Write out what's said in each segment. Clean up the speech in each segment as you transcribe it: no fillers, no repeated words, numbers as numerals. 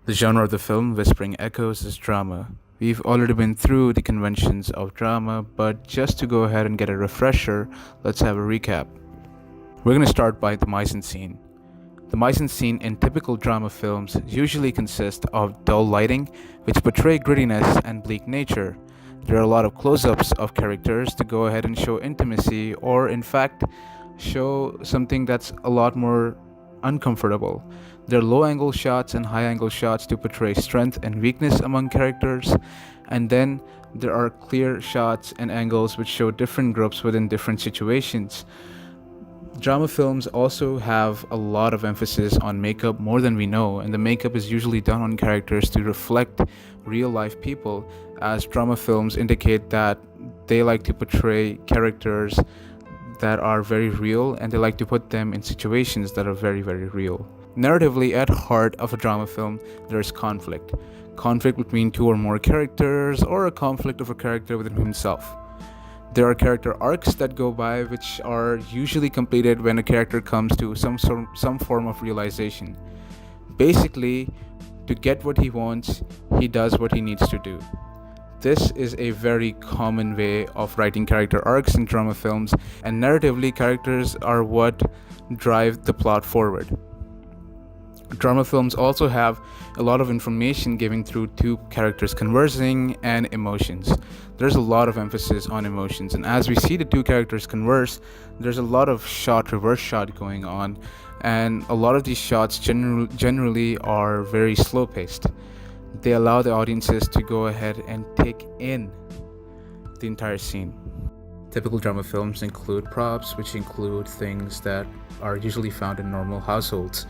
The genre of the film, Whispering Echoes, is drama. We've already been through the conventions of drama, but just to go ahead and get a refresher, let's have a recap. We're going to start by the mise en scene. The mise en scene in typical drama films usually consist of dull lighting, which portray grittiness and bleak nature. There are a lot of close ups of characters to go ahead and show intimacy, or in fact, show something that's a lot more uncomfortable. There are low angle shots and high angle shots to portray strength and weakness among characters, and then there are clear shots and angles which show different groups within different situations. Drama films also have a lot of emphasis on makeup more than we know, and the makeup is usually done on characters to reflect real life people, as drama films indicate that they like to portray characters that are very real and they like to put them in situations that are very, very real. Narratively, at heart of a drama film, there is conflict. Conflict between two or more characters, or a conflict of a character within himself. There are character arcs that go by, which are usually completed when a character comes to some form of realization. Basically, to get what he wants, he does what he needs to do. This is a very common way of writing character arcs in drama films, and narratively, characters are what drive the plot forward. Drama films also have a lot of information given through two characters conversing and emotions. There's a lot of emphasis on emotions, and as we see the two characters converse, there's a lot of reverse shot going on, and a lot of these shots generally are very slow paced. They allow the audiences to go ahead and take in the entire scene. Typical drama films include props, which include things that are usually found in normal households.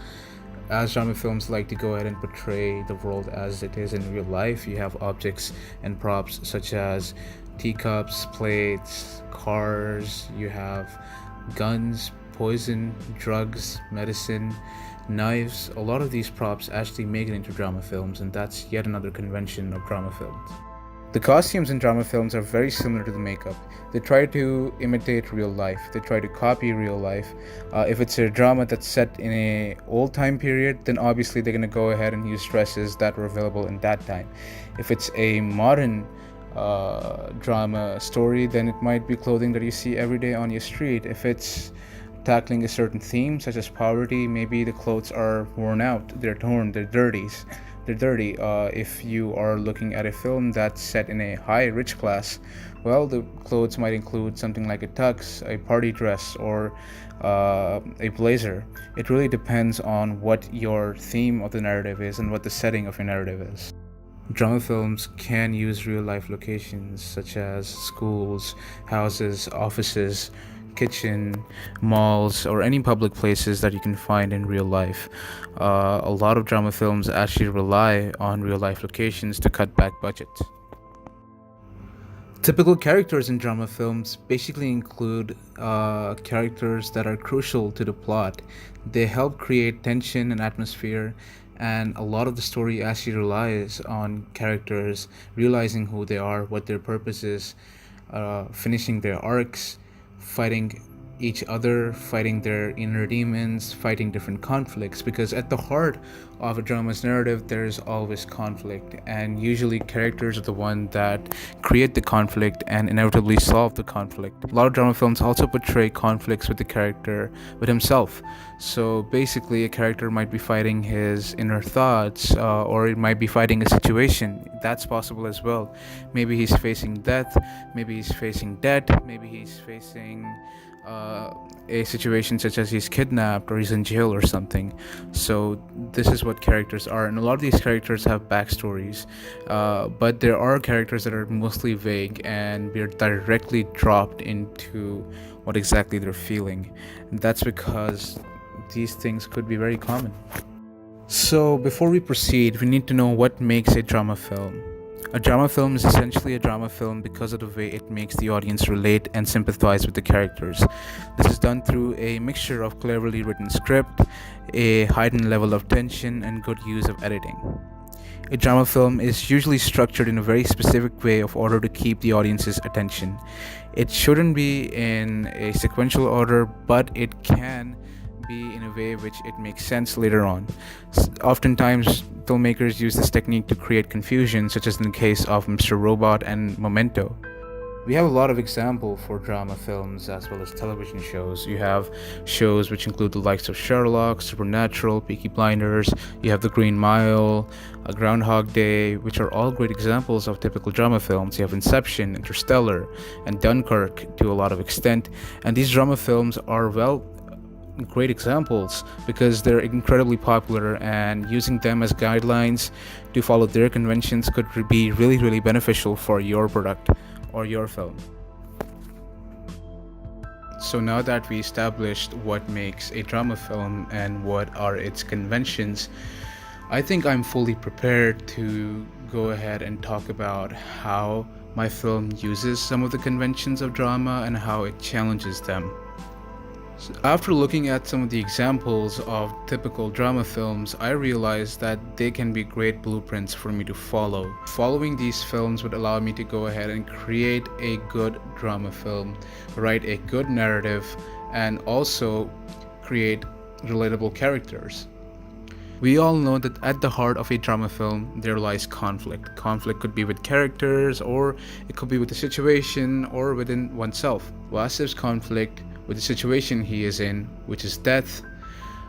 As drama films like to go ahead and portray the world as it is in real life, you have objects and props such as teacups, plates, cars, you have guns, poison, drugs, medicine, knives. A lot of these props actually make it into drama films, and that's yet another convention of drama films. The costumes in drama films are very similar to the makeup. They try to imitate real life. They try to copy real life. If it's a drama that's set in a old time period, then obviously they're going to go ahead and use dresses that were available in that time. If it's a modern drama story, then it might be clothing that you see every day on your street. If it's tackling a certain theme such as poverty, maybe the clothes are worn out, they're torn, they're dirty. If you are looking at a film that's set in a high rich class, well, the clothes might include something like a tux, a party dress, or a blazer. It really depends on what your theme of the narrative is and what the setting of your narrative is. Drama films can use real life locations such as schools, houses, offices, kitchen, malls, or any public places that you can find in real life. A lot of drama films actually rely on real life locations to cut back budgets. Typical characters in drama films basically include characters that are crucial to the plot. They help create tension and atmosphere, and a lot of the story actually relies on characters realizing who they are, what their purpose is, finishing their arcs, fighting each other, fighting their inner demons, fighting different conflicts, because at the heart of a drama's narrative there is always conflict, and usually characters are the one that create the conflict and inevitably solve the conflict. A lot of drama films also portray conflicts with the character, with himself. So basically a character might be fighting his inner thoughts, or it might be fighting a situation. That's possible as well. Maybe he's facing death, maybe he's facing debt, maybe he's facing a situation such as he's kidnapped or he's in jail or something. So this is what characters are, and a lot of these characters have backstories, but there are characters that are mostly vague and we're directly dropped into what exactly they're feeling, and that's because these things could be very common. So before we proceed, we need to know what makes a drama film. A drama film is essentially a drama film because of the way it makes the audience relate and sympathize with the characters. This is done through a mixture of cleverly written script, a heightened level of tension, and good use of editing. A drama film is usually structured in a very specific way in order to keep the audience's attention. It shouldn't be in a sequential order, but it can be in a way which it makes sense later on. Oftentimes, filmmakers use this technique to create confusion, such as in the case of Mr. Robot and Memento. We have a lot of example for drama films as well as television shows. You have shows which include the likes of Sherlock, Supernatural, Peaky Blinders. You have The Green Mile, Groundhog Day, which are all great examples of typical drama films. You have Inception, Interstellar, and Dunkirk to a lot of extent. And these drama films are, well, great examples because they're incredibly popular, and using them as guidelines to follow their conventions could be really, really beneficial for your product or your film. So now that we established what makes a drama film and what are its conventions, I think I'm fully prepared to go ahead and talk about how my film uses some of the conventions of drama and how it challenges them. After looking at some of the examples of typical drama films, I realized that they can be great blueprints for me to follow. Following these films would allow me to go ahead and create a good drama film, write a good narrative, and also create relatable characters. We all know that at the heart of a drama film, there lies conflict. Conflict could be with characters, or it could be with the situation, or within oneself. Wasif's conflict with the situation he is in, which is death,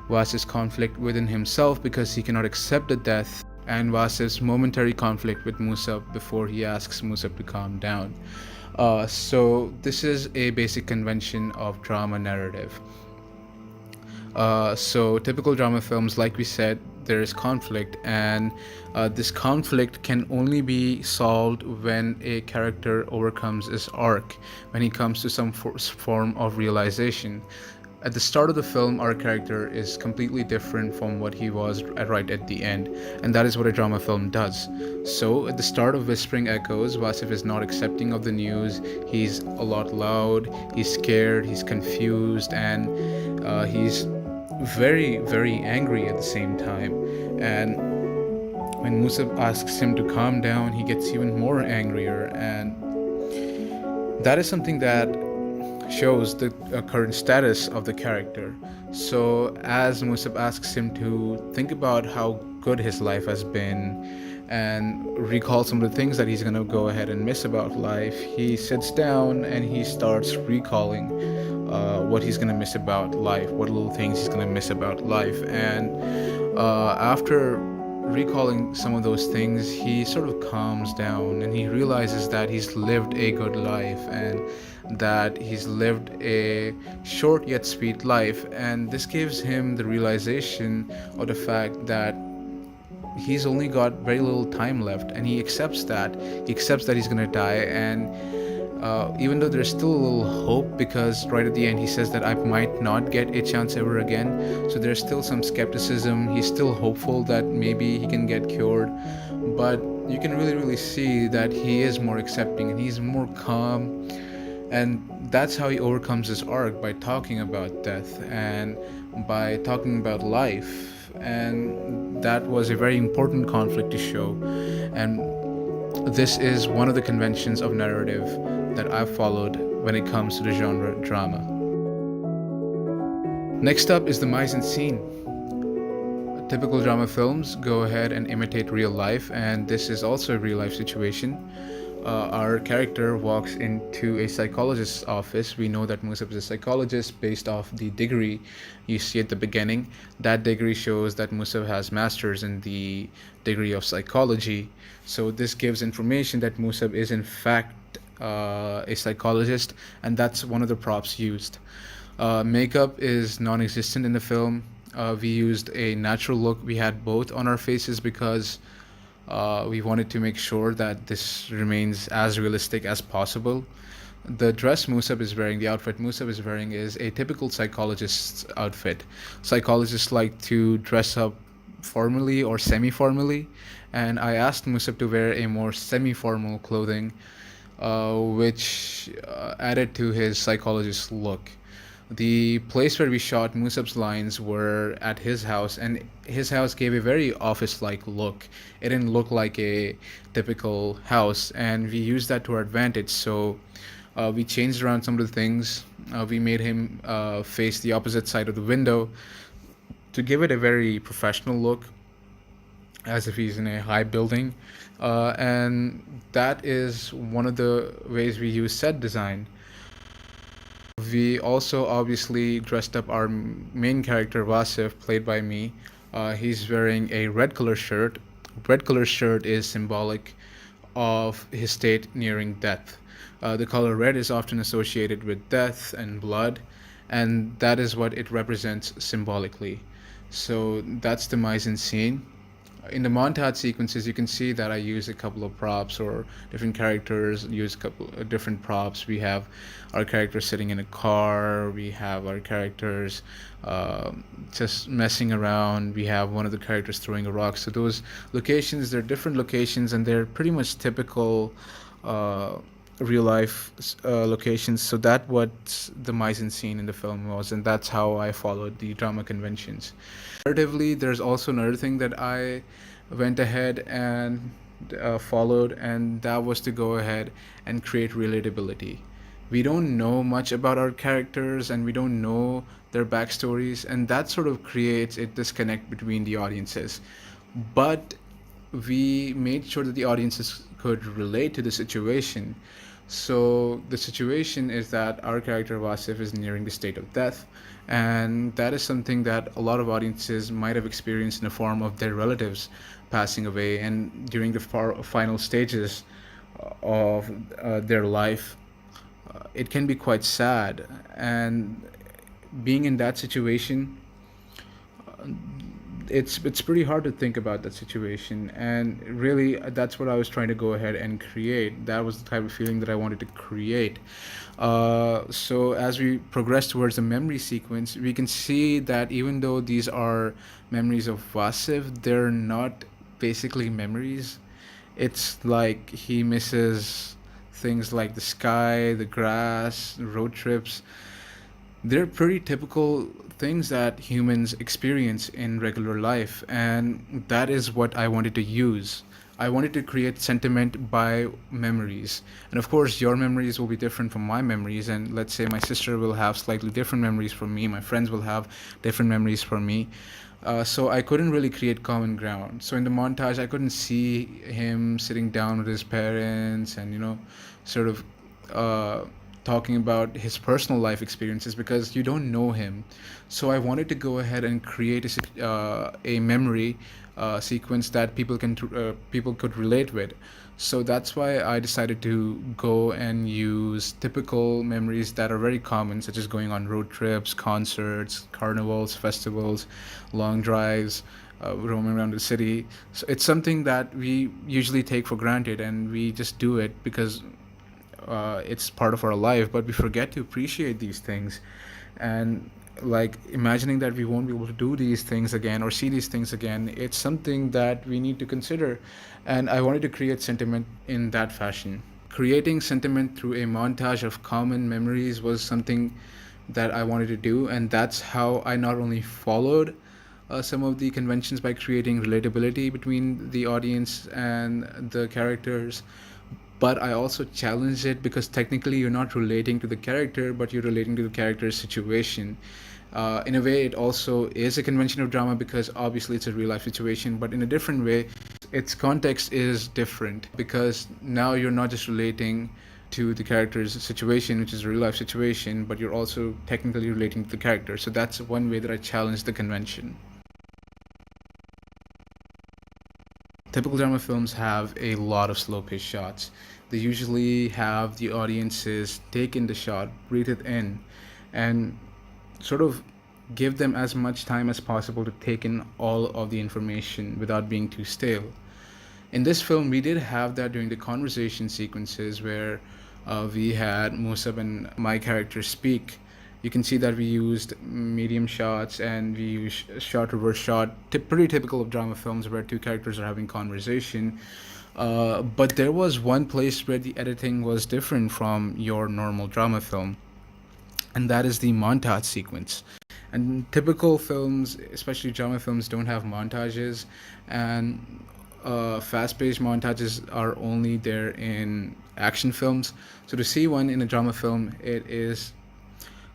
Wasif's conflict within himself because he cannot accept the death, and Wasif's momentary conflict with Musab before he asks Musab to calm down. So this is a basic convention of drama narrative. So typical drama films, like we said, there is conflict, and this conflict can only be solved when a character overcomes his arc, when he comes to some form of realization. At the start of the film, our character is completely different from what he was right at the end, and that is what a drama film does. So at the start of Whispering Echoes, Wasif is not accepting of the news. He's a lot loud, he's scared, he's confused, and he's very, very angry at the same time. And when Musab asks him to calm down, he gets even more angrier, and that is something that shows the current status of the character. So as Musab asks him to think about how good his life has been and recall some of the things that he's going to go ahead and miss about life, he sits down and he starts recalling what he's going to miss about life, what little things he's going to miss about life. And after recalling some of those things, he sort of calms down and he realizes that he's lived a good life and that he's lived a short yet sweet life. And this gives him the realization of the fact that he's only got very little time left, and he accepts that he's gonna die. And even though there's still a little hope, because right at the end he says that I might not get a chance ever again, so there's still some skepticism. He's still hopeful that maybe he can get cured, but you can really see that he is more accepting and he's more calm. And that's how he overcomes his arc, by talking about death and by talking about life. And that was a very important conflict to show. And this is one of the conventions of narrative that I've followed when it comes to the genre drama. Next up is the mise en scene. Typical drama films go ahead and imitate real life, and this is also a real life situation. Our character walks into a psychologist's office. We know that Musab is a psychologist based off the degree you see at the beginning. That degree shows that Musab has masters in the degree of psychology. So this gives information that Musab is in fact a psychologist, and that's one of the props used. Makeup is non-existent in the film. We used a natural look. We had both on our faces because we wanted to make sure that this remains as realistic as possible. The dress Musab is wearing, the outfit Musab is wearing, is a typical psychologist's outfit. Psychologists like to dress up formally or semi-formally, and I asked Musab to wear a more semi-formal clothing, which added to his psychologist look. The place where we shot Musab's lines were at his house, and his house gave a very office-like look. It didn't look like a typical house, and we used that to our advantage. So We changed around some of the things. We made him face the opposite side of the window to give it a very professional look, as if he's in a high building. And that is one of the ways we use set design. We also obviously dressed up our main character, Wasif, played by me. He's wearing a red color shirt. Red color shirt is symbolic of his state nearing death. The color red is often associated with death and blood, and that is what it represents symbolically. So that's the mise en scene. In the montage sequences, you can see that I use a couple of props, or different characters use a couple of different props. We have our characters sitting in a car. We have our characters uh, just messing around. We have one of the characters throwing a rock. So those locations, they're different locations, and they're pretty much typical uh, real life locations. So that what the mise en scene in the film was, and that's how I followed the drama conventions. Narratively, there's also another thing that I went ahead and followed, and that was to go ahead and create relatability. We don't know much about our characters, and we don't know their backstories, and that sort of creates a disconnect between the audiences. But we made sure that the audiences could relate to the situation. So the situation is that our character Wasif is nearing the state of death, and that is something that a lot of audiences might have experienced in the form of their relatives passing away, and during the final stages of their life, it can be quite sad. And being in that situation, it's pretty hard to think about that situation, and really that's what I was trying to go ahead and create. That was the type of feeling that I wanted to create. So as we progress towards the memory sequence, we can see that even though these are memories of Vasif, they're not basically memories. It's like he misses things like the sky, the grass, road trips. They're pretty typical things that humans experience in regular life, and that is what I wanted to use. I wanted to create sentiment by memories. And of course, your memories will be different from my memories, and let's say my sister will have slightly different memories from me, my friends will have different memories from me. So I couldn't really create common ground. So in the montage, I couldn't see him sitting down with his parents and, sort of uh, talking about his personal life experiences, because you don't know him. So I wanted to go ahead and create a memory sequence that people could relate with. So that's why I decided to go and use typical memories that are very common, such as going on road trips, concerts, carnivals, festivals, long drives, roaming around the city. So it's something that we usually take for granted, and we just do it because it's part of our life, but we forget to appreciate these things. And like imagining that we won't be able to do these things again or see these things again, it's something that we need to consider. And I wanted to create sentiment in that fashion. Creating sentiment through a montage of common memories was something that I wanted to do, and that's how I not only followed some of the conventions by creating relatability between the audience and the characters, but I also challenge it because technically you're not relating to the character, but you're relating to the character's situation. In a way, it also is a convention of drama because obviously it's a real life situation, but in a different way, its context is different because now you're not just relating to the character's situation, which is a real life situation, but you're also technically relating to the character. So that's one way that I challenge the convention. Typical drama films have a lot of slow paced shots. They usually have the audiences take in the shot, breathe it in, and sort of give them as much time as possible to take in all of the information without being too stale. In this film, we did have that during the conversation sequences where we had Musab and my character speak. You can see that we used medium shots and we used shot reverse shot, pretty typical of drama films where two characters are having conversation. But there was one place where the editing was different from your normal drama film, and that is the montage sequence. And typical films, especially drama films, don't have montages, and fast-paced montages are only there in action films. So to see one in a drama film, it is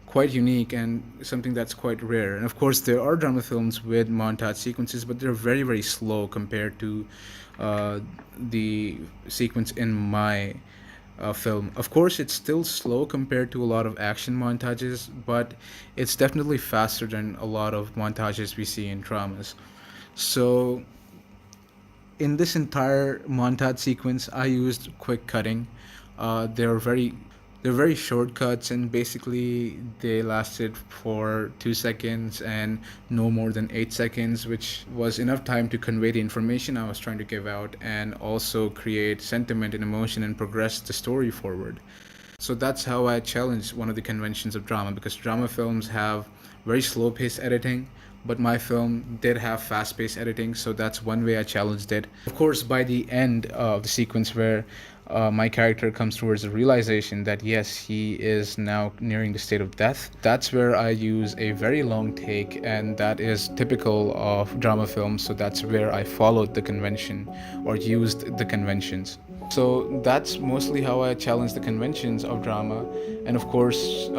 quite unique and something that's quite rare. And of course, there are drama films with montage sequences, but they're very, very slow compared to the sequence in my film. Of course, it's still slow compared to a lot of action montages, but it's definitely faster than a lot of montages we see in dramas. So in this entire montage sequence, I used quick cutting. They're very short cuts, and basically they lasted for 2 seconds and no more than 8 seconds, which was enough time to convey the information I was trying to give out and also create sentiment and emotion and progress the story forward. So that's how I challenged one of the conventions of drama, because drama films have very slow paced editing, but my film did have fast paced editing, so that's one way I challenged it. Of course, by the end of the sequence where my character comes towards the realization that yes, he is now nearing the state of death, that's where I use a very long take, and that is typical of drama films, so that's where I followed the convention or used the conventions. So that's mostly how I challenge the conventions of drama. And of course,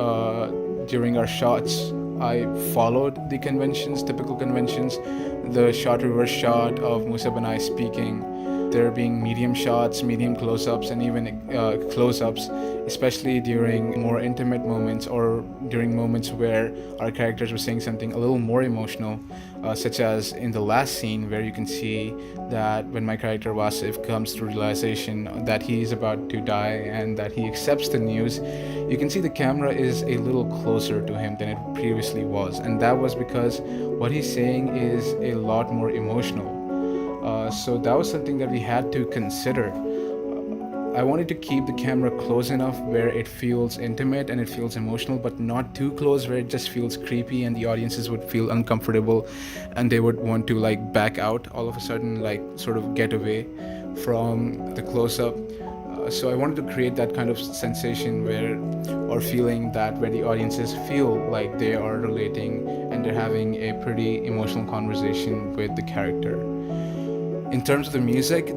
during our shots, I followed the conventions, typical conventions. The shot reverse shot of Musab and I speaking, there being medium shots, medium close-ups, and even close-ups, especially during more intimate moments or during moments where our characters were saying something a little more emotional, such as in the last scene where you can see that when my character Wasif comes to realization that he is about to die and that he accepts the news, you can see the camera is a little closer to him than it previously was, and that was because what he's saying is a lot more emotional. So that was something that we had to consider. I wanted to keep the camera close enough where it feels intimate and it feels emotional, but not too close where it just feels creepy and the audiences would feel uncomfortable and they would want to like back out all of a sudden, like sort of get away from the close up. So I wanted to create that kind of sensation where, or feeling that where the audiences feel like they are relating and they're having a pretty emotional conversation with the character. In terms of the music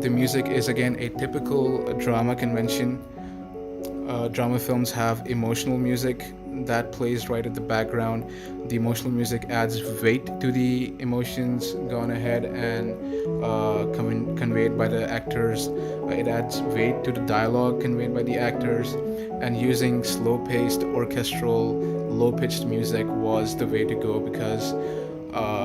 is again a typical drama convention. Drama films have emotional music that plays right at the background. The emotional music adds weight to the emotions gone ahead and conveyed by the actors. It adds weight to the dialogue conveyed by the actors. And using slow-paced, orchestral, low-pitched music was the way to go, because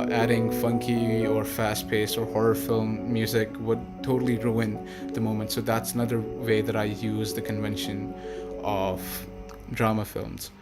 adding funky or fast-paced or horror film music would totally ruin the moment. So that's another way that I use the convention of drama films.